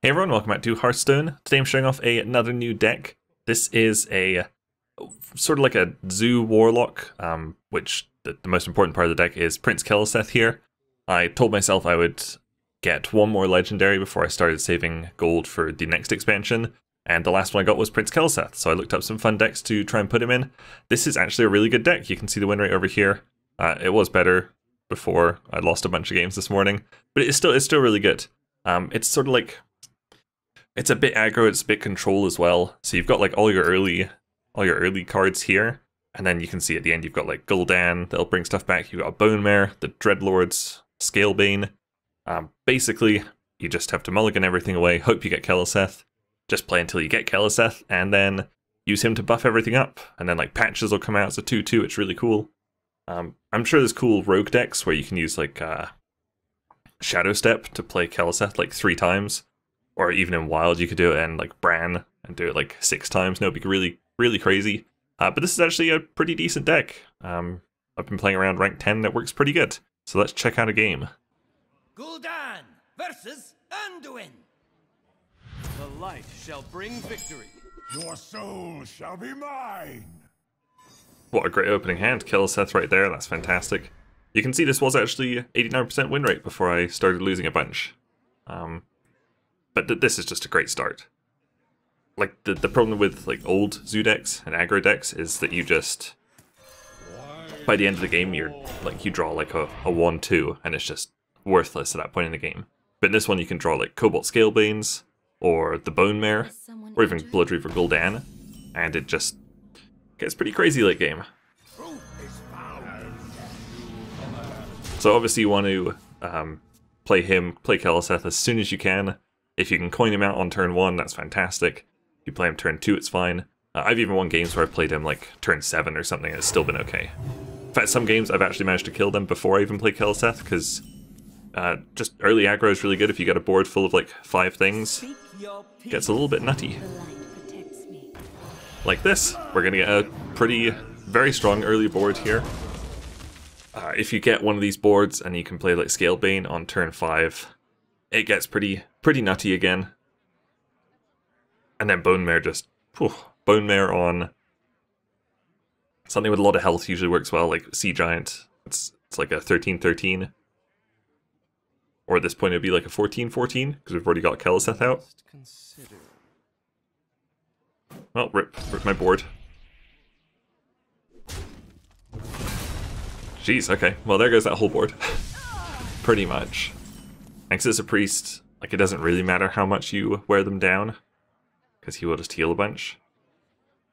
Hey everyone, welcome back to Hearthstone. Today I'm showing off another new deck. This is a sort of like a Zoo Warlock, which the most important part of the deck is Prince Keleseth here. I told myself I would get one more legendary before I started saving gold for the next expansion, and the last one I got was Prince Keleseth, so I looked up some fun decks to try and put him in. This is actually a really good deck. You can see the win rate over here. It was better before. I lost a bunch of games this morning, but it's still really good. It's sort of like, it's a bit aggro, it's a bit control as well. So you've got like all your early cards here, and then you can see at the end you've got like Gul'dan that'll bring stuff back. You've got Bone Mare, the Dreadlords, Scalebane. Basically, you just have to mulligan everything away, hope you get Keleseth, just play until you get Keleseth, and then use him to buff everything up. And then like patches will come out as a 2/2, it's really cool. I'm sure there's cool rogue decks where you can use like Shadow Step to play Keleseth like 3 times. Or even in Wild, you could do it in like Bran and do it like 6 times. No, it'd be really, really crazy. But this is actually a pretty decent deck. I've been playing around rank 10, that works pretty good. So let's check out a game. Gul'dan versus Anduin. The light shall bring victory. Your soul shall be mine. What a great opening hand. Keleseth right there, that's fantastic. You can see this was actually 89% win rate before I started losing a bunch. But this is just a great start. Like, the problem with like old Zoo decks and aggro decks is that you just, by the end of the game, you draw like a 1/2, and it's just worthless at that point in the game. But in this one you can draw like Cobalt Scalebanes, or the Bone Mare, or even Blood Reaver Gul'dan, and it just gets pretty crazy late game. So obviously you want to play Keleseth as soon as you can. If you can coin him out on turn 1, that's fantastic. If you play him turn 2, it's fine. I've even won games where I've played him like turn 7 or something, and it's still been okay. In fact, some games I've actually managed to kill them before I even play Keleseth, because just early aggro is really good if you get a board full of like 5 things. It gets a little bit nutty. Like this, we're going to get a very strong early board here. If you get one of these boards and you can play like Scalebane on turn 5, it gets pretty nutty again. And then Bone Mare just, Bone Mare on something with a lot of health usually works well, like Sea Giant. It's like a 13/13. Or at this point it'd be like a 14/14, because we've already got Keleseth out. Well, rip my board. Jeez, okay. Well, there goes that whole board. Pretty much. And because it's a priest, like, it doesn't really matter how much you wear them down, because he will just heal a bunch.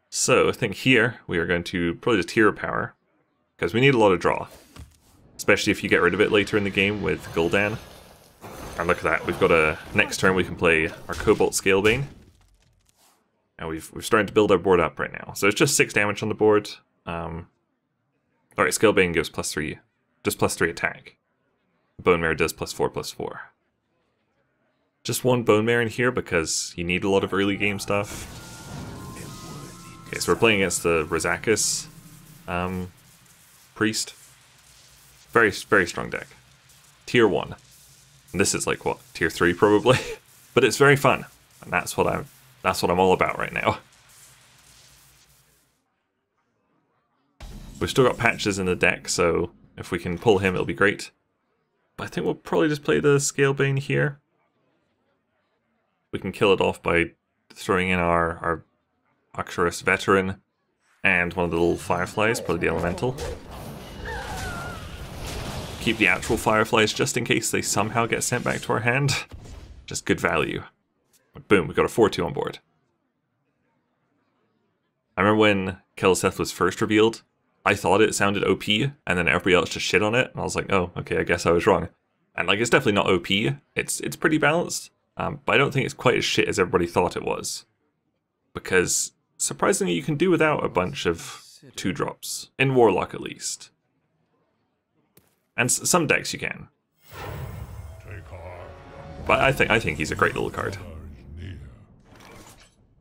So I think here we are going to probably just hero power, because we need a lot of draw, especially if you get rid of it later in the game with Gul'dan. And look at that, we've got a next turn we can play our Cobalt Scalebane, and we've started to build our board up right now. So it's just 6 damage on the board. Alright, Scalebane gives +3, just +3 attack. Bone Mare does +4/+4. Just one Bone Mare in here because you need a lot of early game stuff. Okay, so we're playing against the Rozakis priest. Very strong deck. Tier 1. And this is like what, Tier 3 probably? But it's very fun, and that's what I'm all about right now. We've still got patches in the deck, so if we can pull him it'll be great. But I think we'll probably just play the Scalebane here. We can kill it off by throwing in our Aksharis Veteran and one of the little Fireflies, probably the Elemental. Keep the actual Fireflies just in case they somehow get sent back to our hand. Just good value. But boom, we got a 4/2 on board. I remember when Keleseth was first revealed, I thought it sounded OP, and then everybody else just shit on it, and I was like, oh, okay, I guess I was wrong. And like, it's definitely not OP, it's pretty balanced, but I don't think it's quite as shit as everybody thought it was. Because, surprisingly, you can do without a bunch of 2-drops, in Warlock at least. And some decks you can. But I think he's a great little card.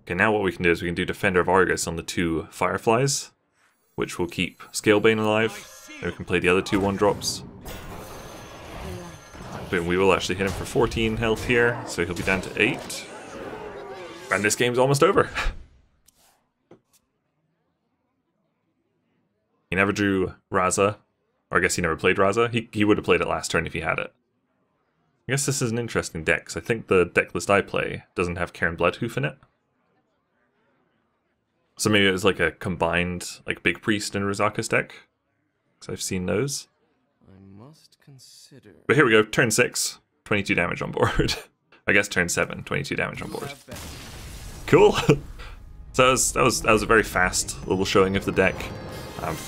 Okay, now what we can do is we can do Defender of Argus on the 2 Fireflies, which will keep Scalebane alive, and we can play the other 2 1-drops. Boom, we will actually hit him for 14 health here, so he'll be down to 8. And this game's almost over. He never drew Raza, or I guess he never played Raza. He would have played it last turn if he had it. I guess this is an interesting deck, because I think the deck list I play doesn't have Cairn Bloodhoof in it. So maybe it was like a combined, like Big Priest and Rozaka's deck, because I've seen those. I must consider. But here we go, turn 6, 22 damage on board. I guess turn 7, 22 damage on board. Cool. So that was a very fast little showing of the deck,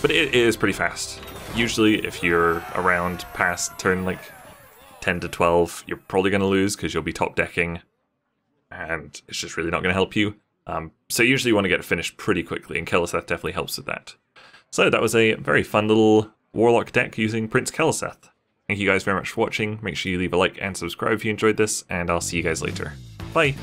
but it is pretty fast. Usually, if you're around past turn like 10 to 12, you're probably going to lose because you'll be top decking, and it's just really not going to help you. So usually you want to get it finished pretty quickly, and Keleseth definitely helps with that. So that was a very fun little Warlock deck using Prince Keleseth. Thank you guys very much for watching. Make sure you leave a like and subscribe if you enjoyed this, and I'll see you guys later. Bye!